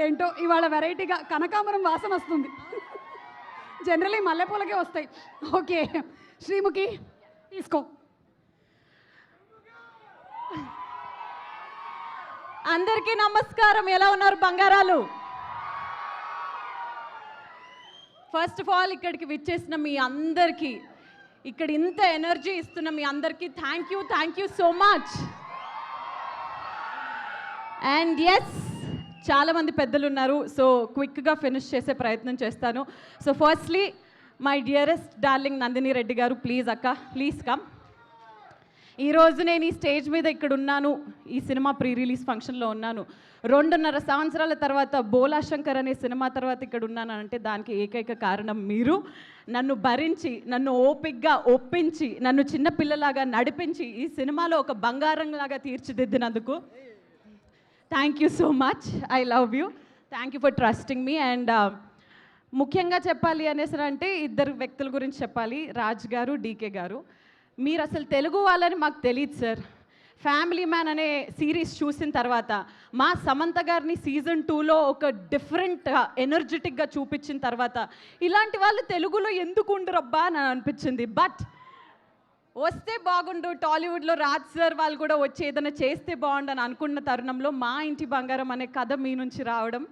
ఏంటో ఇవాళ వెరైటీగా కనకాంబరం వాసన వస్తుంది. జనరలీ మల్లెపూలకే వస్తాయి. ఓకే శ్రీముఖి తీసుకో. అందరికీ నమస్కారం. ఎలా ఉన్నారు బంగారాలు? ఫస్ట్ ఆఫ్ ఆల్ ఇక్కడికి విచ్చేసిన మీ అందరికీ, ఇక్కడ ఇంత ఎనర్జీ ఇస్తున్న మీ అందరికీ thank you so much. And yes, చాలామంది పెద్దలు ఉన్నారు, సో క్విక్గా ఫినిష్ చేసే ప్రయత్నం చేస్తాను. So firstly my dearest darling Nandini Reddy గారు, ప్లీజ్ అక్క, ప్లీజ్ కమ్. ఈరోజు నేను ఈ స్టేజ్ మీద ఇక్కడ ఉన్నాను, ఈ సినిమా ప్రీ రిలీజ్ ఫంక్షన్లో ఉన్నాను. 2.5 సంవత్సరాల తర్వాత బోలా శంకర్ అనే సినిమా తర్వాత ఇక్కడ ఉన్నాను అంటే దానికి ఏకైక కారణం మీరు. నన్ను భరించి, నన్ను ఓపిక్గా ఒప్పించి, నన్ను చిన్నపిల్లలాగా నడిపించి ఈ సినిమాలో ఒక బంగారంలాగా తీర్చిదిద్దినందుకు thank you so much. I love you. Thank you for trusting me. And ముఖ్యంగా చెప్పాలి అనేసి అంటే ఇద్దరు వ్యక్తుల గురించి చెప్పాలి, రాజ్ గారు, డీకే గారు. మీరు అసలు తెలుగు వాళ్ళని మాకు తెలియదు సార్. ఫ్యామిలీ మ్యాన్ అనే సిరీస్ చూసిన తర్వాత మా సమంత గారిని సీజన్ 2లో ఒక డిఫరెంట్ ఎనర్జెటిక్గా చూపించిన తర్వాత ఇలాంటి వాళ్ళు తెలుగులో ఎందుకు ఉండరబ్బా అని అనిపించింది. బట్ వస్తే బాగుండు, టాలీవుడ్లో రాజ్ సార్ వాళ్ళు కూడా వచ్చి ఏదైనా చేస్తే బాగుండు అని అనుకున్న తరుణంలో మా ఇంటి బంగారం అనే కథ మీ నుంచి రావడం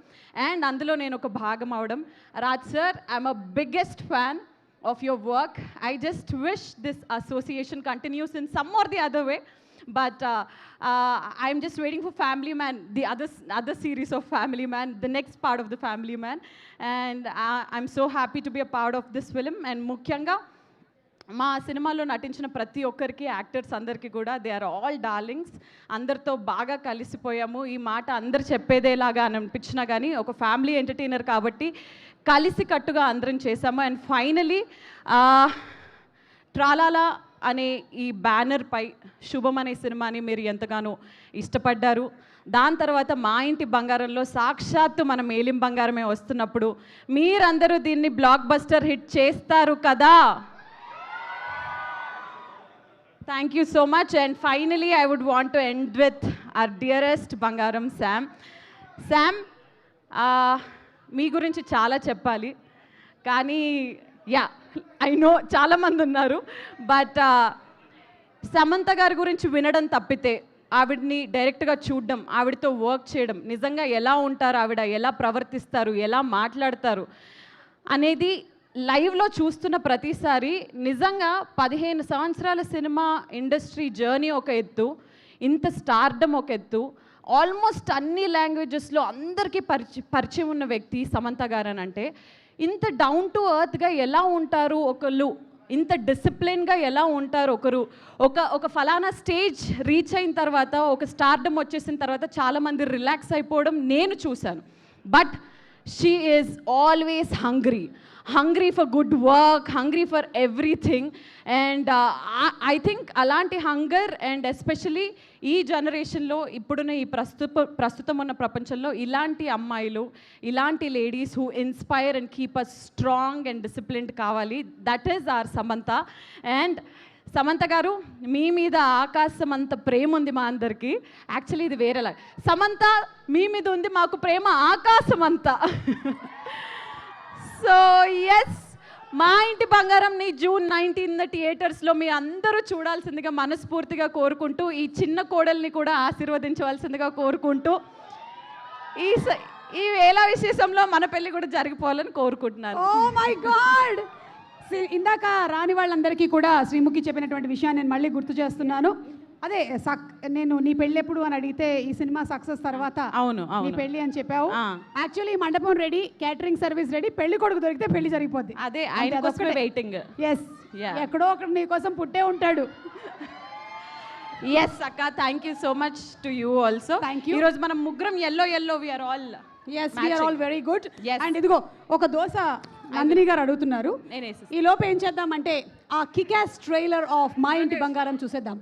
అండ్ అందులో నేను ఒక భాగం అవడం. Raj sir, I'm a biggest fan of your work. I just wish this association continues in some or the other way, but I'm just waiting for Family Man, the other series of Family Man, the next part of the Family Man, and I'm so happy to be a part of this film. And ముఖ్యంగా మా సినిమాలో నటించిన ప్రతి ఒక్కరికి, actors అందరికీ కూడా they are all darlings. అందరితో బాగా కలిసిపోయాము. ఈ మాట అందరు చెప్పేదేలాగా అని అనిపించినా కానీ ఒక ఫ్యామిలీ ఎంటర్టైనర్ కాబట్టి కలిసి కట్టుగా అందరం చేశాము. అండ్ ఫైనలీ ట్రాలాలా అనే ఈ బ్యానర్ పై శుభం అనే సినిమాని మీరు ఎంతగానో ఇష్టపడ్డారు. దాని తర్వాత మా ఇంటి బంగారంలో సాక్షాత్తు మన మేలిం బంగారమే వస్తున్నప్పుడు మీరందరూ దీన్ని బ్లాక్ బస్టర్ హిట్ చేస్తారు కదా. Thank you so much. And finally, I would want to end with our dearest Bangaram, Sam. Sam, మీ గురించి చాలా చెప్పాలి కానీ ఐ నో చాలామంది ఉన్నారు, బట్ సమంత గారి గురించి వినడం తప్పితే ఆవిడని డైరెక్ట్గా చూడడం, ఆవిడతో వర్క్ చేయడం, నిజంగా ఎలా ఉంటారు, ఆవిడ ఎలా ప్రవర్తిస్తారు, ఎలా మాట్లాడతారు అనేది లైవ్లో చూస్తున్న ప్రతిసారి నిజంగా 15 సంవత్సరాల సినిమా ఇండస్ట్రీ జర్నీ ఒక ఎత్తు, ఇంత స్టార్డమ్ ఒక ఎత్తు, ఆల్మోస్ట్ అన్ని లాంగ్వేజెస్లో అందరికీ పరిచయం ఉన్న వ్యక్తి సమంత గారు అని అంటే ఇంత డౌన్ టు ఎర్త్గా ఎలా ఉంటారు ఒకళ్ళు, ఇంత డిసిప్లిన్గా ఎలా ఉంటారు ఒకరు, ఒక ఫలానా స్టేజ్ రీచ్ అయిన తర్వాత, ఒక స్టార్డమ్ వచ్చేసిన తర్వాత చాలామంది రిలాక్స్ అయిపోవడం నేను చూశాను. But she is always hungry for good work, hungry for everything, and I think అలాంటి హంగర్ అండ్ ఎస్పెషలీ ఈ జనరేషన్లో ఇప్పుడున్న ఈ ప్రస్తుతం ఉన్న ప్రపంచంలో ఇలాంటి అమ్మాయిలు, ఇలాంటి ladies who inspire and keep us strong and disciplined కావాలి. That is our Samantha. And Samantha garu, మీ మీద ఆకాశం అంత ప్రేమ ఉంది మా అందరికీ. యాక్చువల్లీ ఇది వేరేలా, సమంత మీ మీద ఉంది, మాకు ప్రేమ ఆకాశం అంతా. సో ఎస్, మా ఇంటి బంగారంని June 19 థియేటర్స్లో మీ అందరూ చూడాల్సిందిగా మనస్ఫూర్తిగా కోరుకుంటూ, ఈ చిన్న కోడల్ని కూడా ఆశీర్వదించవలసిందిగా కోరుకుంటూ, ఈ వేళ విశేషంలో మన పెళ్ళి కూడా జరిగిపోవాలని కోరుకుంటున్నాను. ఓ మై గాడ్, ఇందాక రాని వాళ్ళందరికీ కూడా శ్రీముఖి చెప్పినటువంటి విషయాన్ని నేను మళ్ళీ గుర్తు చేస్తున్నాను. అదే నేను నీ పెళ్ళి ఎప్పుడు అని అడిగితే ఈ సినిమా సక్సెస్ తర్వాత అవును నీ పెళ్ళి అని చెప్పావు. యాక్చువల్లీ మండపం రెడీ, క్యాటరింగ్ సర్వీస్ రెడీ, పెళ్లి కొడుకు దొరికితే పెళ్లి జరిగిపోద్ది. అదే ఆయన కోసం వెయిటింగ్. ఎస్, ఎక్కడో ఒకటి నీ కోసం పుట్టే ఉంటాడు. ఎస్ అక్క, thank you so much to you also. Thank you. ఈరోజు మనం ముగ్గురం yellow we are all very good. And ఇదిగో ఒక దోశ నందిని గారు అడుగుతున్నారు. ఈ లోపు ఏం చేద్దామంటే ఆ కిక్ యాస్ ట్రైలర్ ఆఫ్ మా ఇంటి బంగారం చూసేద్దాం.